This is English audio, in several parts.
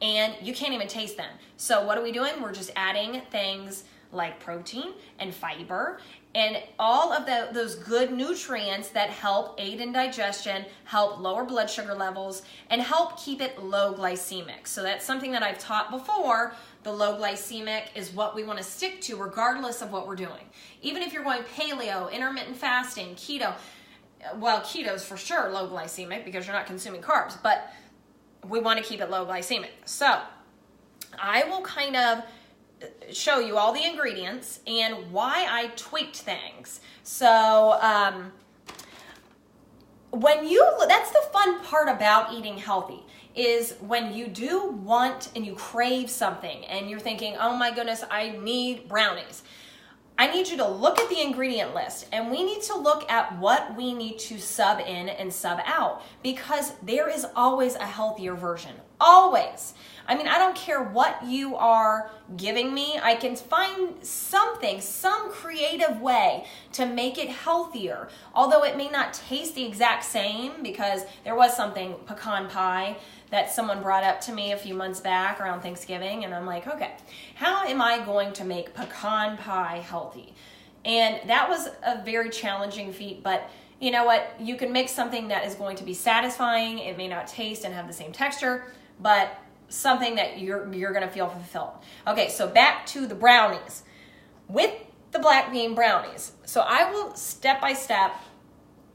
and you can't even taste them. So what are we doing? We're just adding things like protein and fiber and all of those good nutrients that help aid in digestion, help lower blood sugar levels, and help keep it low glycemic. So that's something that I've taught before. The low glycemic is what we want to stick to regardless of what we're doing. Even if you're going paleo, intermittent fasting, keto, well, keto's for sure low glycemic because you're not consuming carbs, but we want to keep it low glycemic. So I will kind of show you all the ingredients and why I tweaked things. So that's the fun part about eating healthy, is when you do want and you crave something and you're thinking, oh my goodness, I need brownies. I need you to look at the ingredient list, and we need to look at what we need to sub in and sub out, because there is always a healthier version. Always. I mean, I don't care what you are giving me. I can find something, some creative way to make it healthier. Although it may not taste the exact same, because there was something, pecan pie, that someone brought up to me a few months back around Thanksgiving. And I'm like, okay, how am I going to make pecan pie healthy? And that was a very challenging feat, but you know what? You can make something that is going to be satisfying. It may not taste and have the same texture, but something that you're going to feel fulfilled. Okay, so back to the brownies. With the black bean brownies, so I will step by step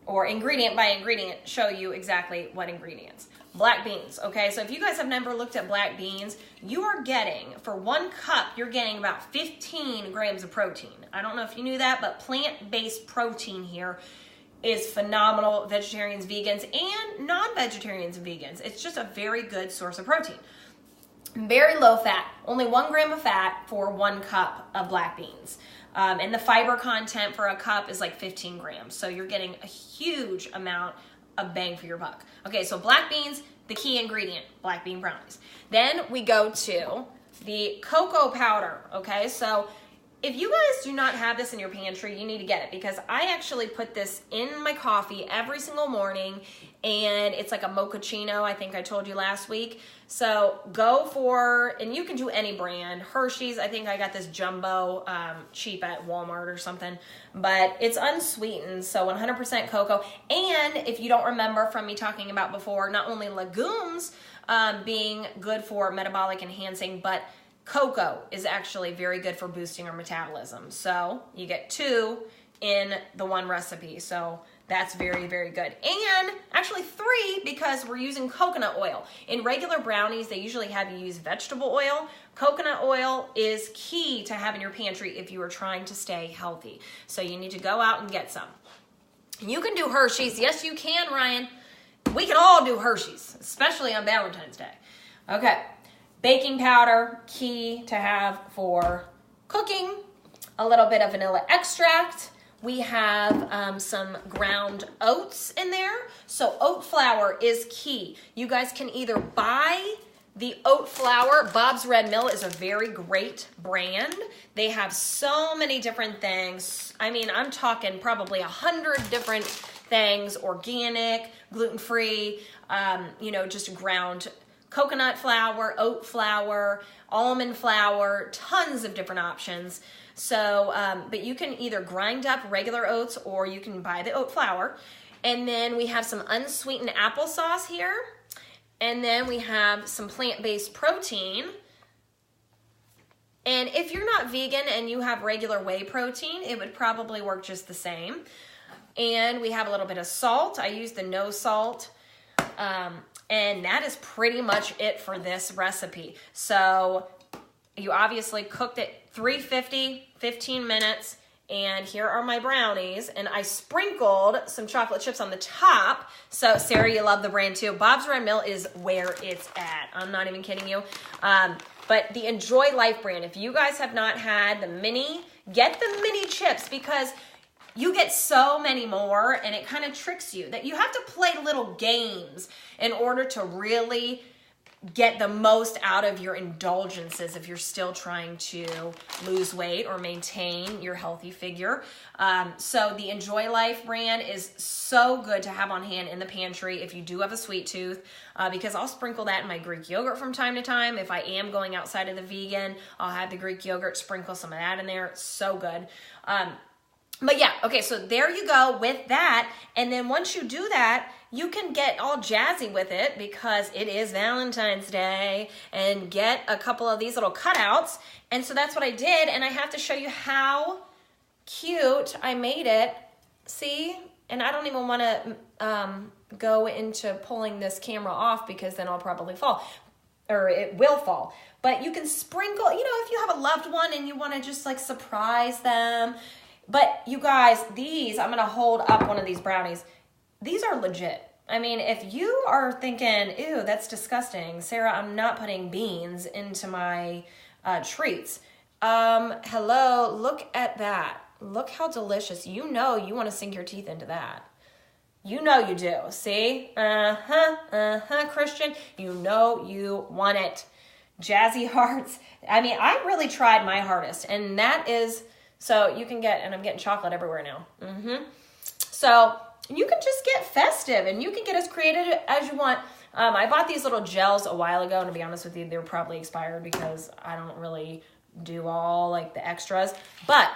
or ingredient by ingredient show you exactly what ingredients. Black beans, okay? So if you guys have never looked at black beans, you are getting, for 1 cup, you're getting about 15 grams of protein. I don't know if you knew that, but plant-based protein here is phenomenal. Vegetarians, vegans, and non-vegetarians and vegans. It's just a very good source of protein. Very low fat, only 1 gram of fat for 1 cup of black beans. And the fiber content for a cup is like 15 grams. So you're getting a huge amount of bang for your buck. Okay, so black beans, the key ingredient, black bean brownies. Then we go to the cocoa powder, okay? So if you guys do not have this in your pantry, you need to get it, because I actually put this in my coffee every single morning, and it's like a mochaccino, I think I told you last week. So go for, and you can do any brand. Hershey's, I think I got this jumbo cheap at Walmart or something, but it's unsweetened, so 100% cocoa. And if you don't remember from me talking about before, not only legumes being good for metabolic enhancing, but cocoa is actually very good for boosting our metabolism. So you get 2 in the 1 recipe. So that's very, very good. And actually 3, because we're using coconut oil. In regular brownies, they usually have you use vegetable oil. Coconut oil is key to have in your pantry if you are trying to stay healthy. So you need to go out and get some. You can do Hershey's. Yes, you can, Ryan. We can all do Hershey's, especially on Valentine's Day. Okay. Baking powder, key to have for cooking. A little bit of vanilla extract. We have some ground oats in there. So oat flour is key. You guys can either buy the oat flour. Bob's Red Mill is a very great brand. They have so many different things. I mean, I'm talking probably 100 different things. Organic, gluten-free, just ground coconut flour, oat flour, almond flour, tons of different options. So, but you can either grind up regular oats or you can buy the oat flour. And then we have some unsweetened applesauce here. And then we have some plant-based protein. And if you're not vegan and you have regular whey protein, it would probably work just the same. And we have a little bit of salt. I use the no salt. And that is pretty much it for this recipe. So you obviously cooked it 350, 15 minutes, and here are my brownies. And I sprinkled some chocolate chips on the top. So Sarah, you love the brand too. Bob's Red Mill is where it's at. I'm not even kidding you. But the Enjoy Life brand, if you guys have not had the mini, get the mini chips, because you get so many more, and it kind of tricks you that you have to play little games in order to really get the most out of your indulgences if you're still trying to lose weight or maintain your healthy figure. So the Enjoy Life brand is so good to have on hand in the pantry if you do have a sweet tooth, because I'll sprinkle that in my Greek yogurt from time to time. If I am going outside of the vegan, I'll have the Greek yogurt, sprinkle some of that in there. It's so good. But yeah, okay, so there you go with that. And then once you do that, you can get all jazzy with it because it is Valentine's Day, and get a couple of these little cutouts. And so that's what I did, and I have to show you how cute I made it. See? And I don't even want to go into pulling this camera off because then I'll probably fall, or it will fall. But you can sprinkle, if you have a loved one and you want to just like surprise them. But you guys, these, I'm going to hold up one of these brownies. These are legit. I mean, if you are thinking, ew, that's disgusting, Sarah, I'm not putting beans into my treats. Hello, look at that. Look how delicious. You want to sink your teeth into that. You know you do. See? Christian. You want it. Jazzy hearts. I mean, I really tried my hardest, and that is... So you can get, and I'm getting chocolate everywhere now. So you can just get festive, and you can get as creative as you want. I bought these little gels a while ago, and to be honest with you, they were probably expired because I don't really do all like the extras. But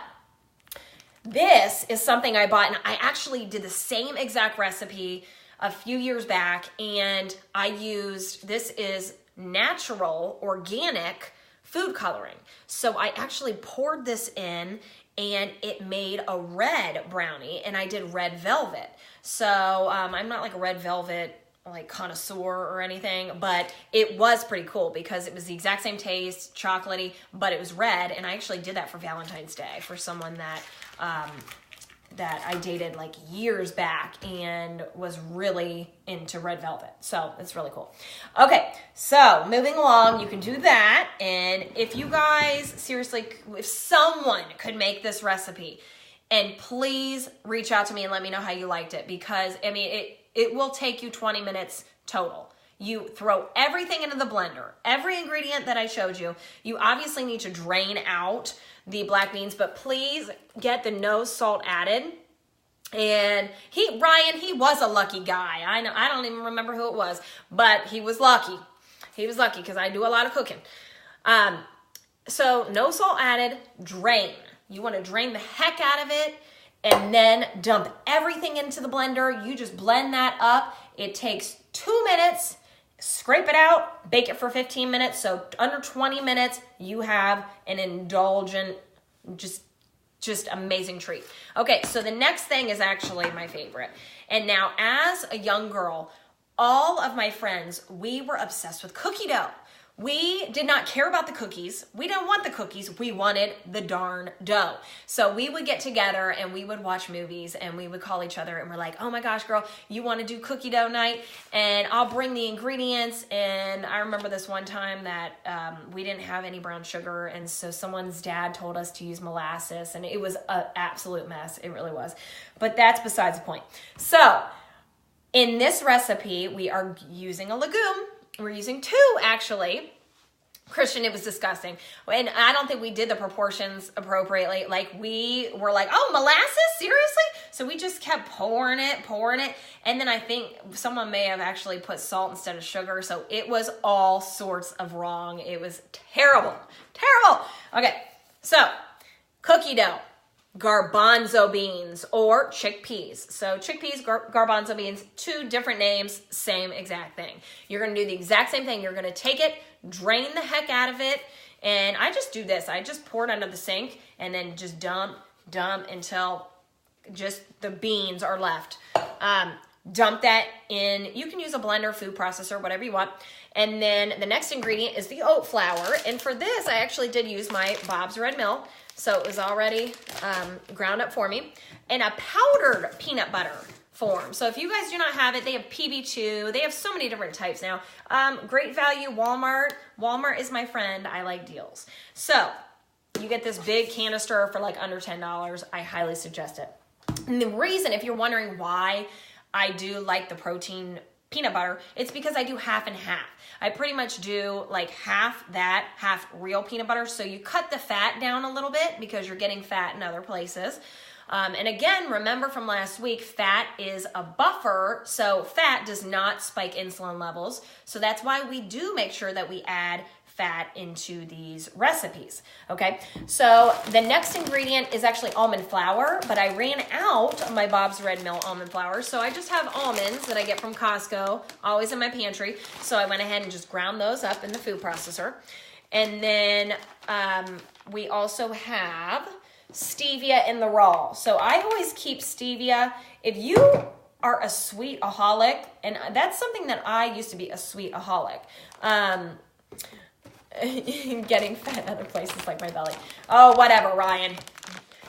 this is something I bought, and I actually did the same exact recipe a few years back, and I used, this is natural, organic food coloring. So I actually poured this in, and it made a red brownie, and I did red velvet. So I'm not like a red velvet like connoisseur or anything, but it was pretty cool because it was the exact same taste, chocolatey, but it was red. And I actually did that for Valentine's Day for someone that that I dated like years back and was really into red velvet. So it's really cool. Okay, so moving along, you can do that. And if you guys, seriously, if someone could make this recipe, and please reach out to me and let me know how you liked it, because I mean, it will take you 20 minutes total. You throw everything into the blender, every ingredient that I showed you. You obviously need to drain out the black beans, but please get the no salt added. And Ryan, he was a lucky guy. I don't even remember who it was, but he was lucky. He was lucky because I do a lot of cooking. So no salt added, drain. You want to drain the heck out of it, and then dump everything into the blender. You just blend that up. It takes 2 minutes. Scrape it out, bake it for 15 minutes. So under 20 minutes, you have an indulgent, just amazing treat. Okay, so the next thing is actually my favorite. And now as a young girl, all of my friends, we were obsessed with cookie dough. We did not care about the cookies. We didn't want the cookies. We wanted the darn dough. So we would get together and we would watch movies, and we would call each other and we're like, oh my gosh, girl, you want to do cookie dough night? And I'll bring the ingredients. And I remember this one time that we didn't have any brown sugar. And so someone's dad told us to use molasses, and it was an absolute mess. It really was. But that's besides the point. So in this recipe, we are using a legume. We're using 2, actually. Christian, it was disgusting. And I don't think we did the proportions appropriately. Like, we were like, oh, molasses? Seriously? So we just kept pouring it. And then I think someone may have actually put salt instead of sugar. So it was all sorts of wrong. It was terrible. Terrible. Okay, so cookie dough. Garbanzo beans or chickpeas. So chickpeas, garbanzo beans, 2 different names, same exact thing. You're going to do the exact same thing. You're going to take it, drain the heck out of it, and I just do this. I just pour it under the sink and then just dump until just the beans are left. Dump that in. You can use a blender, food processor, whatever you want. And then the next ingredient is the oat flour. And for this, I actually did use my Bob's Red Mill. So it was already ground up for me. And a powdered peanut butter form. So if you guys do not have it, they have PB2. They have so many different types now. Great value, Walmart. Walmart is my friend. I like deals. So you get this big canister for like under $10. I highly suggest it. And the reason, if you're wondering why I do like the protein peanut butter, it's because I do half and half. I pretty much do like half that, half real peanut butter. So you cut the fat down a little bit because you're getting fat in other places. And again, remember from last week, fat is a buffer, so fat does not spike insulin levels. So that's why we do make sure that we add fat into these recipes, okay? So the next ingredient is actually almond flour, but I ran out of my Bob's Red Mill almond flour, so I just have almonds that I get from Costco, always in my pantry. So I went ahead and just ground those up in the food processor. And then we also have stevia in the raw. So I always keep stevia. If you are a sweetaholic, and that's something that I used to be, a sweetaholic. Getting fat in other places like my belly. Oh, whatever, Ryan.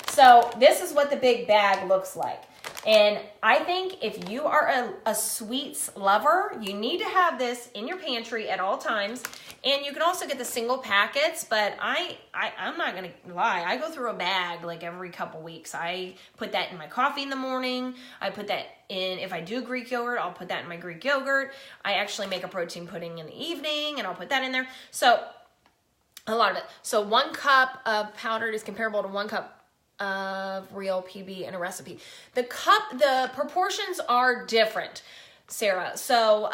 So this is what the big bag looks like. And I think if you are a sweets lover, you need to have this in your pantry at all times. And you can also get the single packets, but I'm not going to lie. I go through a bag like every couple weeks. I put that in my coffee in the morning. I put that in, if I do Greek yogurt, I'll put that in my Greek yogurt. I actually make a protein pudding in the evening, and I'll put that in there. So a lot of it. So 1 cup of powdered is comparable to 1 cup of real PB in a recipe. The proportions are different, Sarah. So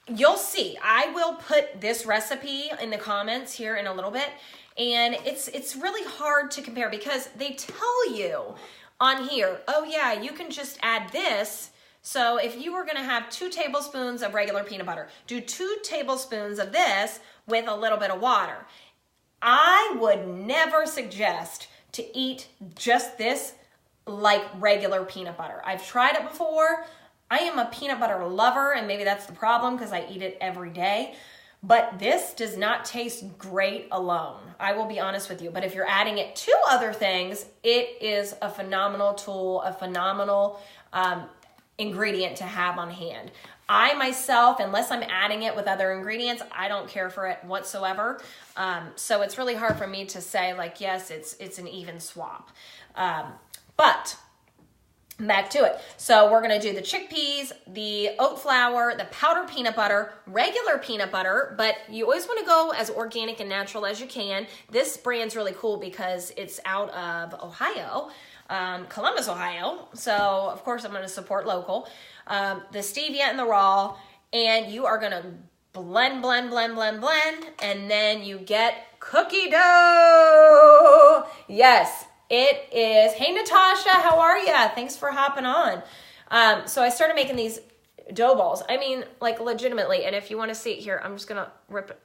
you'll see, I will put this recipe in the comments here in a little bit, and it's really hard to compare because they tell you on here, oh yeah, you can just add this. So if you were gonna have 2 tablespoons of regular peanut butter, do 2 tablespoons of this with a little bit of water. I would never suggest to eat just this like regular peanut butter. I've tried it before. I am a peanut butter lover, and maybe that's the problem because I eat it every day. But this does not taste great alone. I will be honest with you. But if you're adding it to other things, it is a phenomenal tool, a phenomenal ingredient to have on hand. I myself, unless I'm adding it with other ingredients, I don't care for it whatsoever. So it's really hard for me to say like, yes, it's an even swap. But back to it. So we're going to do the chickpeas, the oat flour, the powdered peanut butter, regular peanut butter, but you always want to go as organic and natural as you can. This brand's really cool because it's out of Ohio, Columbus, Ohio. So of course I'm going to support local. The stevia and the raw, and you are going to blend, and then you get cookie dough. Yes. It is. Hey, Natasha, how are ya? Thanks for hopping on. So I started making these dough balls. I mean, like legitimately. And if you want to see it here, I'm just going to rip it.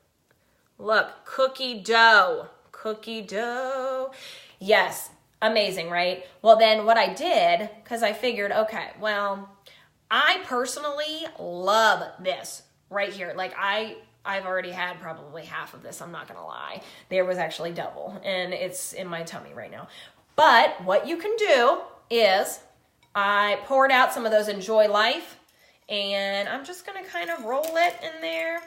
Look, cookie dough. Cookie dough. Yes, amazing, right? Well, then what I did, because I figured, okay, well, I personally love this right here. Like I've already had probably half of this. I'm not going to lie. There was actually double, and it's in my tummy right now. But what you can do is I poured out some of those Enjoy Life, and I'm just going to kind of roll it in there,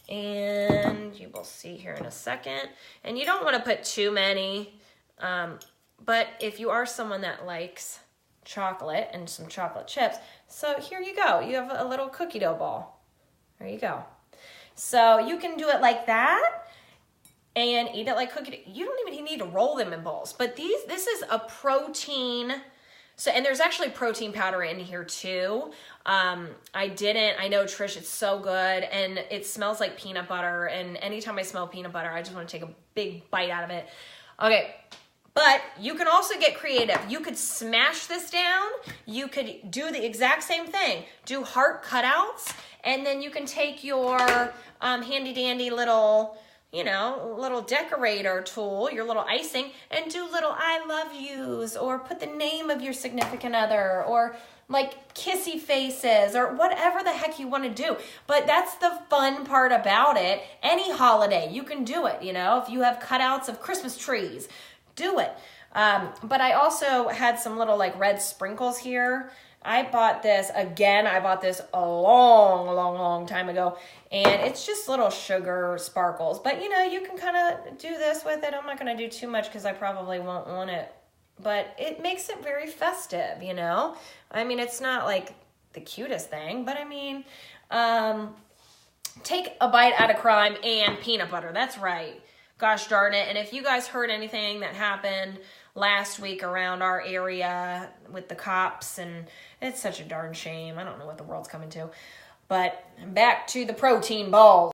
and you will see here in a second. And you don't want to put too many, but if you are someone that likes chocolate and some chocolate chips, so here you go. You have a little cookie dough ball. There you go. So you can do it like that and eat it like cookie dough. You don't even need to roll them in balls. But this is a protein. So, and there's actually protein powder in here too. I know, Trish, it's so good, and it smells like peanut butter, and anytime I smell peanut butter, I just want to take a big bite out of it. Okay, but you can also get creative. You could smash this down. You could do the exact same thing. Do heart cutouts, and then you can take your handy dandy little, little decorator tool, your little icing, and do little I love yous, or put the name of your significant other, or like kissy faces, or whatever the heck you want to do. But that's the fun part about it. Any holiday, you can do it, if you have cutouts of Christmas trees, do it. But I also had some little like red sprinkles here. I bought this a long time ago, and it's just little sugar sparkles. But, you can kind of do this with it. I'm not going to do too much because I probably won't want it. But it makes it very festive, I mean, it's not like the cutest thing, but I mean, take a bite out of crime and peanut butter. That's right. Gosh darn it. And if you guys heard anything that happened last week around our area with the cops, and it's such a darn shame. I don't know what the world's coming to. But back to the protein balls.